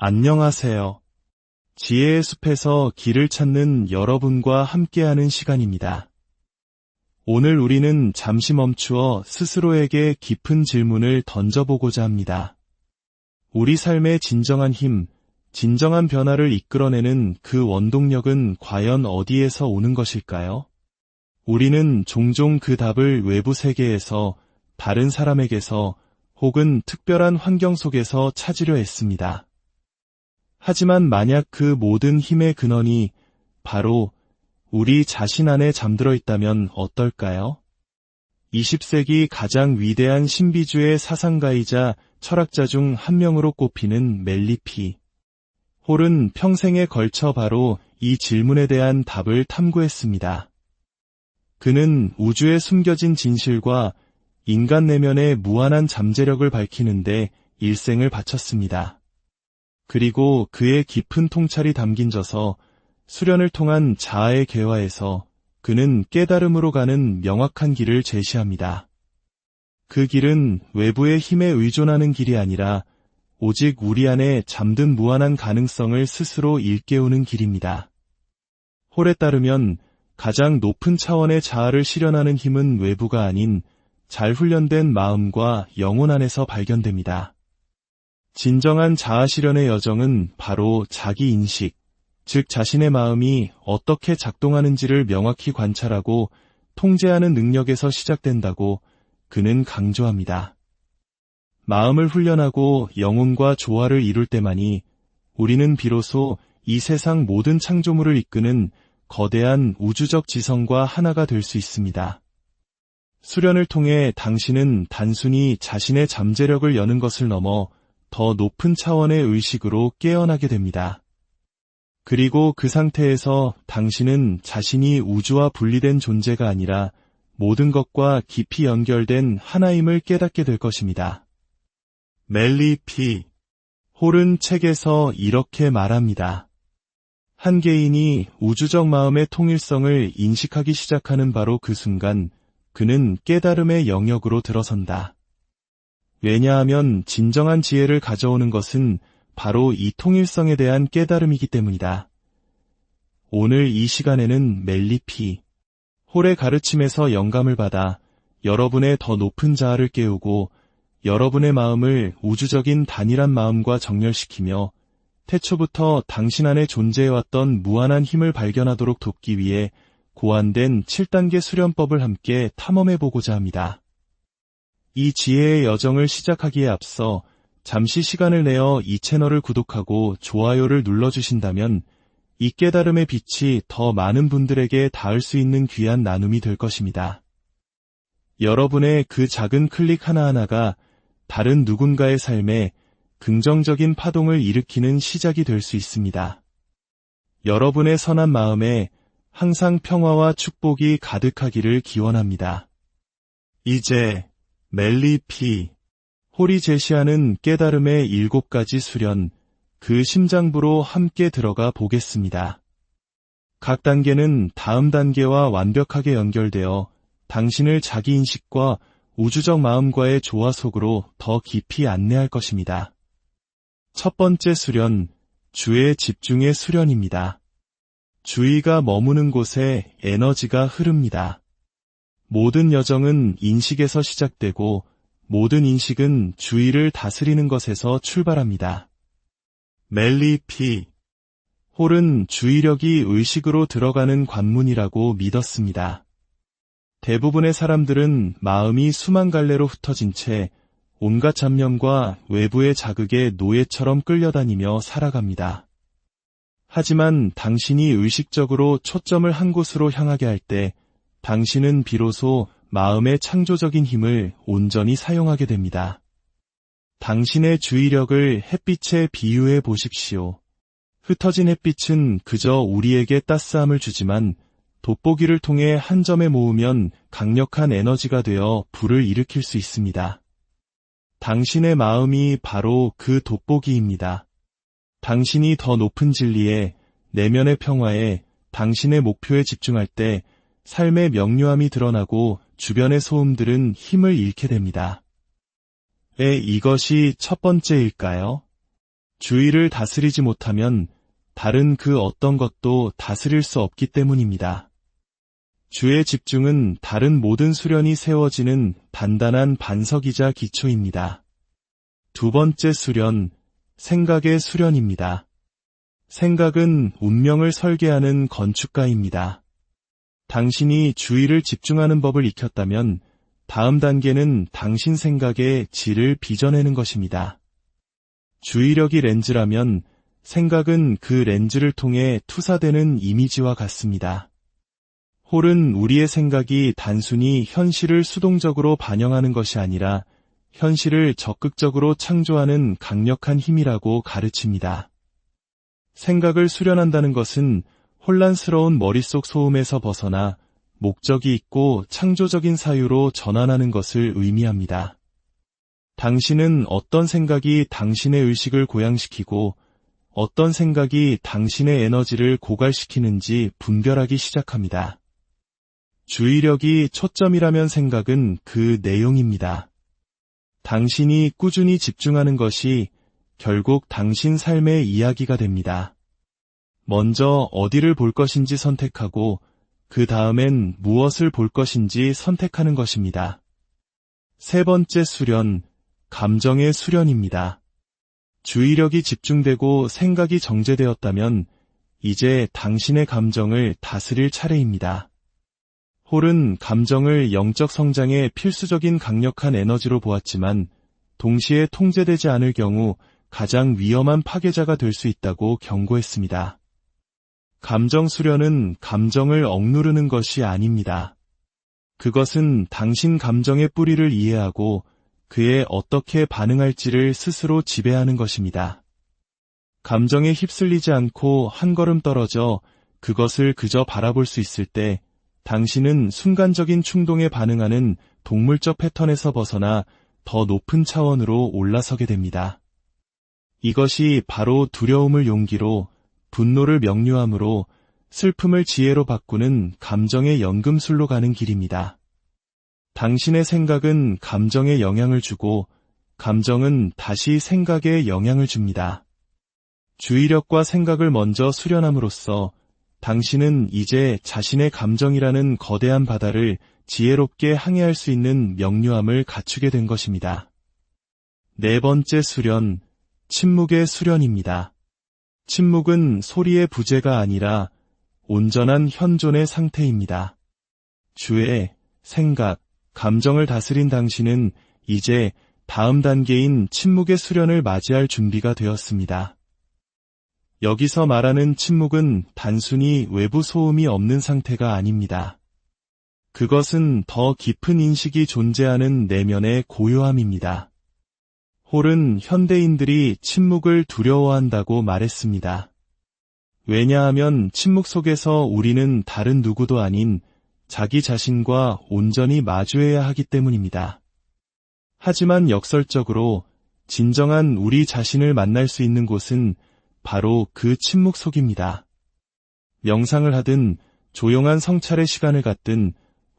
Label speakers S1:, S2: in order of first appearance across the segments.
S1: 안녕하세요. 지혜의 숲에서 길을 찾는 여러분과 함께하는 시간입니다. 오늘 우리는 잠시 멈추어 스스로에게 깊은 질문을 던져보고자 합니다. 우리 삶의 진정한 힘, 진정한 변화를 이끌어내는 그 원동력은 과연 어디에서 오는 것일까요? 우리는 종종 그 답을 외부 세계에서, 다른 사람에게서, 혹은 특별한 환경 속에서 찾으려 했습니다. 하지만 만약 그 모든 힘의 근원이 바로 우리 자신 안에 잠들어 있다면 어떨까요? 20세기 가장 위대한 신비주의 사상가이자 철학자 중 한 명으로 꼽히는 멜리피 홀은 평생에 걸쳐 바로 이 질문에 대한 답을 탐구했습니다. 그는 우주에 숨겨진 진실과 인간 내면의 무한한 잠재력을 밝히는데 일생을 바쳤습니다. 그리고 그의 깊은 통찰이 담긴 저서 수련을 통한 자아의 개화에서 그는 깨달음으로 가는 명확한 길을 제시합니다. 그 길은 외부의 힘에 의존하는 길이 아니라 오직 우리 안에 잠든 무한한 가능성을 스스로 일깨우는 길입니다. 홀에 따르면 가장 높은 차원의 자아를 실현하는 힘은 외부가 아닌 잘 훈련된 마음과 영혼 안에서 발견됩니다. 진정한 자아 실현의 여정은 바로 자기 인식, 즉 자신의 마음이 어떻게 작동하는지를 명확히 관찰하고 통제하는 능력에서 시작된다고 그는 강조합니다. 마음을 훈련하고 영혼과 조화를 이룰 때만이 우리는 비로소 이 세상 모든 창조물을 이끄는 거대한 우주적 지성과 하나가 될 수 있습니다. 수련을 통해 당신은 단순히 자신의 잠재력을 여는 것을 넘어 더 높은 차원의 의식으로 깨어나게 됩니다. 그리고 그 상태에서 당신은 자신이 우주와 분리된 존재가 아니라 모든 것과 깊이 연결된 하나임을 깨닫게 될 것입니다. 멜리피 홀은 책에서 이렇게 말합니다. 한 개인이 우주적 마음의 통일성을 인식하기 시작하는 바로 그 순간 그는 깨달음의 영역으로 들어선다. 왜냐하면 진정한 지혜를 가져오는 것은 바로 이 통일성에 대한 깨달음이기 때문이다. 오늘 이 시간에는 멜리피 홀의 가르침에서 영감을 받아 여러분의 더 높은 자아를 깨우고 여러분의 마음을 우주적인 단일한 마음과 정렬시키며 태초부터 당신 안에 존재해왔던 무한한 힘을 발견하도록 돕기 위해 고안된 7단계 수련법을 함께 탐험해보고자 합니다. 이 지혜의 여정을 시작하기에 앞서 잠시 시간을 내어 이 채널을 구독하고 좋아요를 눌러주신다면 이 깨달음의 빛이 더 많은 분들에게 닿을 수 있는 귀한 나눔이 될 것입니다. 여러분의 그 작은 클릭 하나하나가 다른 누군가의 삶에 긍정적인 파동을 일으키는 시작이 될 수 있습니다. 여러분의 선한 마음에 항상 평화와 축복이 가득하기를 기원합니다. 이제 멜리피 홀이 제시하는 깨달음의 7가지 수련, 그 심장부로 함께 들어가 보겠습니다. 각 단계는 다음 단계와 완벽하게 연결되어 당신을 자기인식과 우주적 마음과의 조화 속으로 더 깊이 안내할 것입니다. 첫 번째 수련, 주의 집중의 수련입니다. 주의가 머무는 곳에 에너지가 흐릅니다. 모든 여정은 인식에서 시작되고 모든 인식은 주의를 다스리는 것에서 출발합니다. 멜리피 홀은 주의력이 의식으로 들어가는 관문이라고 믿었습니다. 대부분의 사람들은 마음이 수만 갈래로 흩어진 채 온갖 잡념과 외부의 자극에 노예처럼 끌려다니며 살아갑니다. 하지만 당신이 의식적으로 초점을 한 곳으로 향하게 할 때 당신은 비로소 마음의 창조적인 힘을 온전히 사용하게 됩니다. 당신의 주의력을 햇빛에 비유해 보십시오. 흩어진 햇빛은 그저 우리에게 따스함을 주지만 돋보기를 통해 한 점에 모으면 강력한 에너지가 되어 불을 일으킬 수 있습니다. 당신의 마음이 바로 그 돋보기입니다. 당신이 더 높은 진리에, 내면의 평화에, 당신의 목표에 집중할 때 삶의 명료함이 드러나고 주변의 소음들은 힘을 잃게 됩니다. 왜 이것이 첫 번째일까요? 주의를 다스리지 못하면 다른 그 어떤 것도 다스릴 수 없기 때문입니다. 주의 집중은 다른 모든 수련이 세워지는 단단한 반석이자 기초입니다. 두 번째 수련, 생각의 수련입니다. 생각은 운명을 설계하는 건축가입니다. 당신이 주의를 집중하는 법을 익혔다면 다음 단계는 당신 생각의 질을 빚어내는 것입니다. 주의력이 렌즈라면 생각은 그 렌즈를 통해 투사되는 이미지와 같습니다. 홀은 우리의 생각이 단순히 현실을 수동적으로 반영하는 것이 아니라 현실을 적극적으로 창조하는 강력한 힘이라고 가르칩니다. 생각을 수련한다는 것은 혼란스러운 머릿속 소음에서 벗어나 목적이 있고 창조적인 사유로 전환하는 것을 의미합니다. 당신은 어떤 생각이 당신의 의식을 고양시키고 어떤 생각이 당신의 에너지를 고갈시키는지 분별하기 시작합니다. 주의력이 초점이라면 생각은 그 내용입니다. 당신이 꾸준히 집중하는 것이 결국 당신 삶의 이야기가 됩니다. 먼저 어디를 볼 것인지 선택하고 그 다음엔 무엇을 볼 것인지 선택하는 것입니다. 세 번째 수련, 감정의 수련입니다. 주의력이 집중되고 생각이 정제되었다면 이제 당신의 감정을 다스릴 차례입니다. 홀은 감정을 영적 성장의 필수적인 강력한 에너지로 보았지만 동시에 통제되지 않을 경우 가장 위험한 파괴자가 될 수 있다고 경고했습니다. 감정 수련은 감정을 억누르는 것이 아닙니다. 그것은 당신 감정의 뿌리를 이해하고 그에 어떻게 반응할지를 스스로 지배하는 것입니다. 감정에 휩쓸리지 않고 한 걸음 떨어져 그것을 그저 바라볼 수 있을 때 당신은 순간적인 충동에 반응하는 동물적 패턴에서 벗어나 더 높은 차원으로 올라서게 됩니다. 이것이 바로 두려움을 용기로, 분노를 명료함으로, 슬픔을 지혜로 바꾸는 감정의 연금술로 가는 길입니다. 당신의 생각은 감정에 영향을 주고 감정은 다시 생각에 영향을 줍니다. 주의력과 생각을 먼저 수련함으로써 당신은 이제 자신의 감정이라는 거대한 바다를 지혜롭게 항해할 수 있는 명료함을 갖추게 된 것입니다. 네 번째 수련, 침묵의 수련입니다. 침묵은 소리의 부재가 아니라 온전한 현존의 상태입니다. 주의 생각, 감정을 다스린 당신은 이제 다음 단계인 침묵의 수련을 맞이할 준비가 되었습니다. 여기서 말하는 침묵은 단순히 외부 소음이 없는 상태가 아닙니다. 그것은 더 깊은 인식이 존재하는 내면의 고요함입니다. 홀은 현대인들이 침묵을 두려워한다고 말했습니다. 왜냐하면 침묵 속에서 우리는 다른 누구도 아닌 자기 자신과 온전히 마주해야 하기 때문입니다. 하지만 역설적으로 진정한 우리 자신을 만날 수 있는 곳은 바로 그 침묵 속입니다. 명상을 하든 조용한 성찰의 시간을 갖든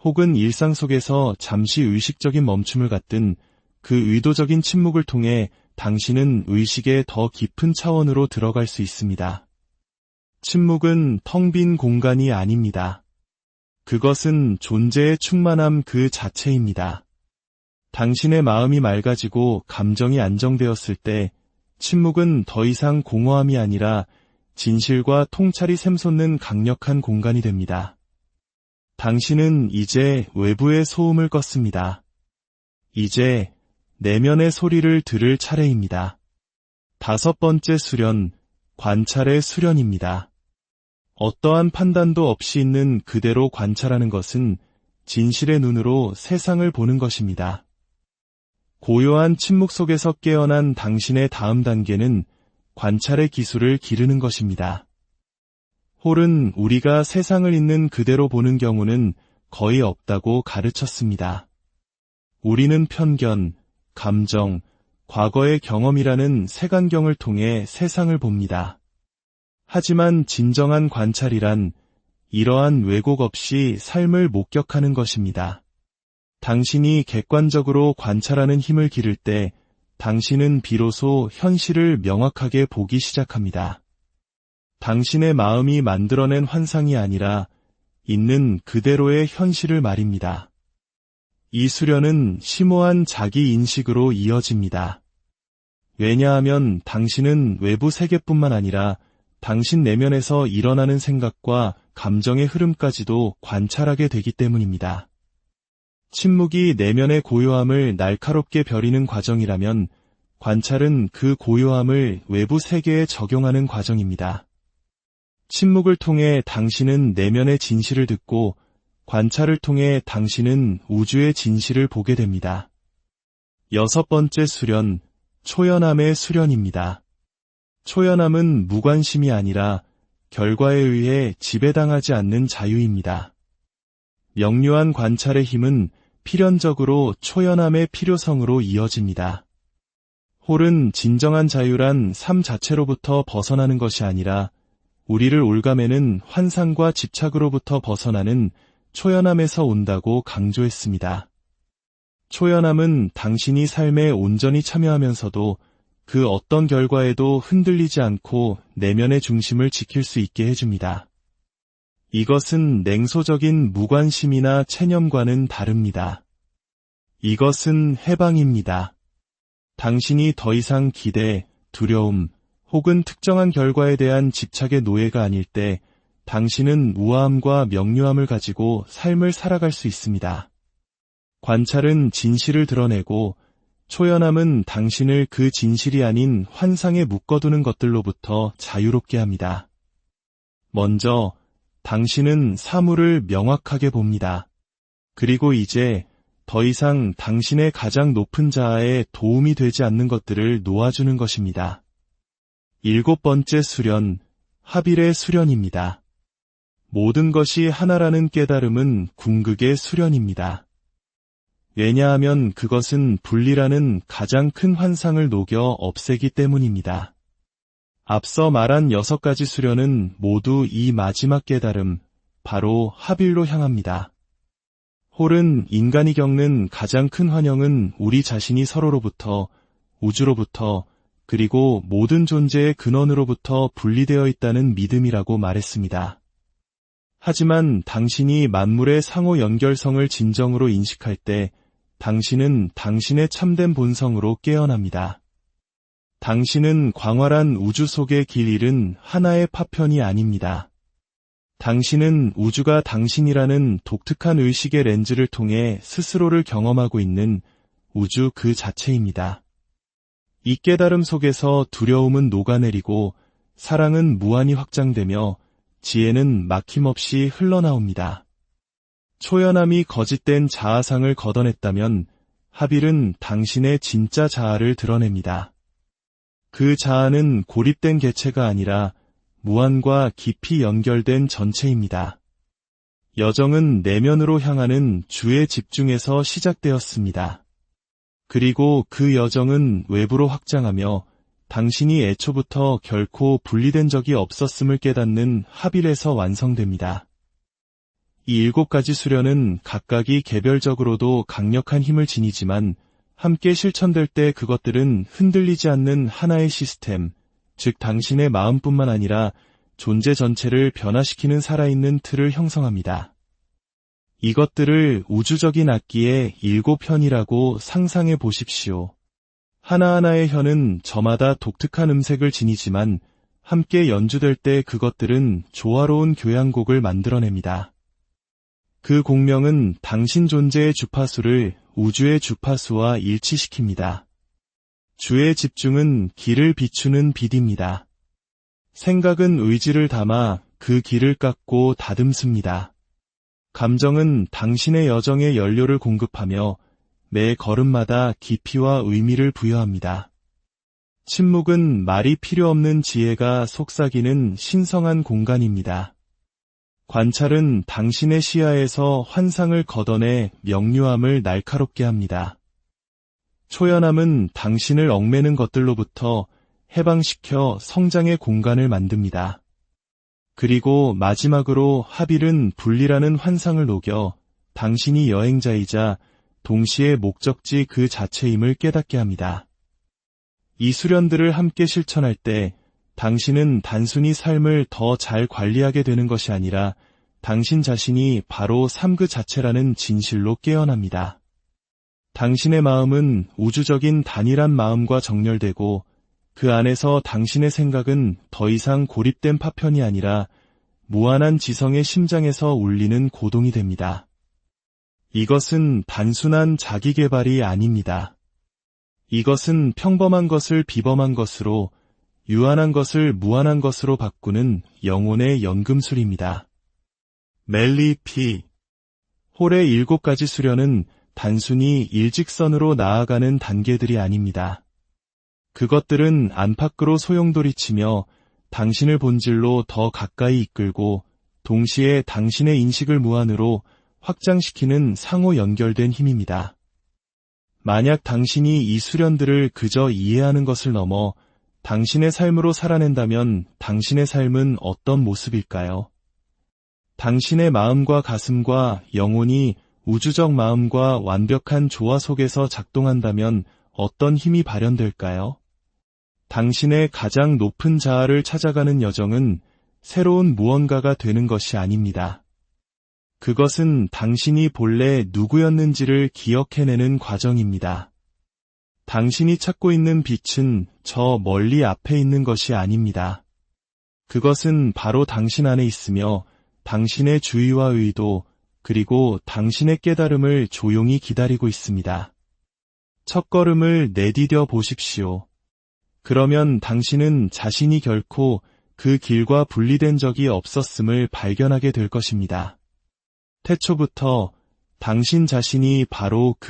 S1: 혹은 일상 속에서 잠시 의식적인 멈춤을 갖든 그 의도적인 침묵을 통해 당신은 의식의 더 깊은 차원으로 들어갈 수 있습니다. 침묵은 텅 빈 공간이 아닙니다. 그것은 존재의 충만함 그 자체입니다. 당신의 마음이 맑아지고 감정이 안정되었을 때 침묵은 더 이상 공허함이 아니라 진실과 통찰이 샘솟는 강력한 공간이 됩니다. 당신은 이제 외부의 소음을 껐습니다. 이제 내면의 소리를 들을 차례입니다. 다섯 번째 수련, 관찰의 수련입니다. 어떠한 판단도 없이 있는 그대로 관찰하는 것은 진실의 눈으로 세상을 보는 것입니다. 고요한 침묵 속에서 깨어난 당신의 다음 단계는 관찰의 기술을 기르는 것입니다. 홀은 우리가 세상을 있는 그대로 보는 경우는 거의 없다고 가르쳤습니다. 우리는 편견, 감정, 과거의 경험이라는 색안경을 통해 세상을 봅니다. 하지만 진정한 관찰이란 이러한 왜곡 없이 삶을 목격하는 것입니다. 당신이 객관적으로 관찰하는 힘을 기를 때 당신은 비로소 현실을 명확하게 보기 시작합니다. 당신의 마음이 만들어낸 환상이 아니라 있는 그대로의 현실을 말입니다. 이 수련은 심오한 자기 인식으로 이어집니다. 왜냐하면 당신은 외부 세계뿐만 아니라 당신 내면에서 일어나는 생각과 감정의 흐름까지도 관찰하게 되기 때문입니다. 침묵이 내면의 고요함을 날카롭게 벼리는 과정이라면 관찰은 그 고요함을 외부 세계에 적용하는 과정입니다. 침묵을 통해 당신은 내면의 진실을 듣고 관찰을 통해 당신은 우주의 진실을 보게 됩니다. 6번째 수련, 초연함의 수련입니다. 초연함은 무관심이 아니라 결과에 의해 지배당하지 않는 자유입니다. 명료한 관찰의 힘은 필연적으로 초연함의 필요성으로 이어집니다. 홀은 진정한 자유란 삶 자체로부터 벗어나는 것이 아니라 우리를 올가매는 환상과 집착으로부터 벗어나는 초연함에서 온다고 강조했습니다. 초연함은 당신이 삶에 온전히 참여하면서도 그 어떤 결과에도 흔들리지 않고 내면의 중심을 지킬 수 있게 해줍니다. 이것은 냉소적인 무관심이나 체념과는 다릅니다. 이것은 해방입니다. 당신이 더 이상 기대, 두려움, 혹은 특정한 결과에 대한 집착의 노예가 아닐 때 당신은 우아함과 명료함을 가지고 삶을 살아갈 수 있습니다. 관찰은 진실을 드러내고 초연함은 당신을 그 진실이 아닌 환상에 묶어두는 것들로부터 자유롭게 합니다. 먼저 당신은 사물을 명확하게 봅니다. 그리고 이제 더 이상 당신의 가장 높은 자아에 도움이 되지 않는 것들을 놓아주는 것입니다. 7번째 수련, 하빌의 수련입니다. 모든 것이 하나라는 깨달음은 궁극의 수련입니다. 왜냐하면 그것은 분리라는 가장 큰 환상을 녹여 없애기 때문입니다. 앞서 말한 6가지 수련은 모두 이 마지막 깨달음, 바로 하빌로 향합니다. 홀은 인간이 겪는 가장 큰 환영은 우리 자신이 서로로부터, 우주로부터, 그리고 모든 존재의 근원으로부터 분리되어 있다는 믿음이라고 말했습니다. 하지만 당신이 만물의 상호 연결성을 진정으로 인식할 때 당신은 당신의 참된 본성으로 깨어납니다. 당신은 광활한 우주 속의 길 잃은 하나의 파편이 아닙니다. 당신은 우주가 당신이라는 독특한 의식의 렌즈를 통해 스스로를 경험하고 있는 우주 그 자체입니다. 이 깨달음 속에서 두려움은 녹아내리고 사랑은 무한히 확장되며 지혜는 막힘없이 흘러나옵니다. 초연함이 거짓된 자아상을 걷어냈다면 하빌은 당신의 진짜 자아를 드러냅니다. 그 자아는 고립된 개체가 아니라 무한과 깊이 연결된 전체입니다. 여정은 내면으로 향하는 주의 집중에서 시작되었습니다. 그리고 그 여정은 외부로 확장하며 당신이 애초부터 결코 분리된 적이 없었음을 깨닫는 하빌에서 완성됩니다. 이 7가지 수련은 각각이 개별적으로도 강력한 힘을 지니지만 함께 실천될 때 그것들은 흔들리지 않는 하나의 시스템, 즉 당신의 마음뿐만 아니라 존재 전체를 변화시키는 살아있는 틀을 형성합니다. 이것들을 우주적인 악기의 7현이라고 상상해 보십시오. 하나하나의 현은 저마다 독특한 음색을 지니지만 함께 연주될 때 그것들은 조화로운 교향곡을 만들어냅니다. 그 공명은 당신 존재의 주파수를 우주의 주파수와 일치시킵니다. 주의 집중은 길을 비추는 빛입니다. 생각은 의지를 담아 그 길을 깎고 다듬습니다. 감정은 당신의 여정에 연료를 공급하며 매 걸음마다 깊이와 의미를 부여합니다. 침묵은 말이 필요 없는 지혜가 속삭이는 신성한 공간입니다. 관찰은 당신의 시야에서 환상을 걷어내 명료함을 날카롭게 합니다. 초연함은 당신을 얽매는 것들로부터 해방시켜 성장의 공간을 만듭니다. 그리고 마지막으로 하빌은 분리라는 환상을 녹여 당신이 여행자이자 동시에 목적지 그 자체임을 깨닫게 합니다. 이 수련들을 함께 실천할 때 당신은 단순히 삶을 더 잘 관리하게 되는 것이 아니라 당신 자신이 바로 삶 그 자체라는 진실로 깨어납니다. 당신의 마음은 우주적인 단일한 마음과 정렬되고 그 안에서 당신의 생각은 더 이상 고립된 파편이 아니라 무한한 지성의 심장에서 울리는 고동이 됩니다. 이것은 단순한 자기개발이 아닙니다. 이것은 평범한 것을 비범한 것으로, 유한한 것을 무한한 것으로 바꾸는 영혼의 연금술입니다. 멜리 P. 홀의 7가지 수련은 단순히 일직선으로 나아가는 단계들이 아닙니다. 그것들은 안팎으로 소용돌이치며 당신을 본질로 더 가까이 이끌고 동시에 당신의 인식을 무한으로 확장시키는 상호 연결된 힘입니다. 만약 당신이 이 수련들을 그저 이해하는 것을 넘어 당신의 삶으로 살아낸다면 당신의 삶은 어떤 모습일까요? 당신의 마음과 가슴과 영혼이 우주적 마음과 완벽한 조화 속에서 작동한다면 어떤 힘이 발현될까요? 당신의 가장 높은 자아를 찾아가는 여정은 새로운 무언가가 되는 것이 아닙니다. 그것은 당신이 본래 누구였는지를 기억해내는 과정입니다. 당신이 찾고 있는 빛은 저 멀리 앞에 있는 것이 아닙니다. 그것은 바로 당신 안에 있으며 당신의 주의와 의도 그리고 당신의 깨달음을 조용히 기다리고 있습니다. 첫걸음을 내디뎌 보십시오. 그러면 당신은 자신이 결코 그 길과 분리된 적이 없었음을 발견하게 될 것입니다. 태초부터 당신 자신이 바로 그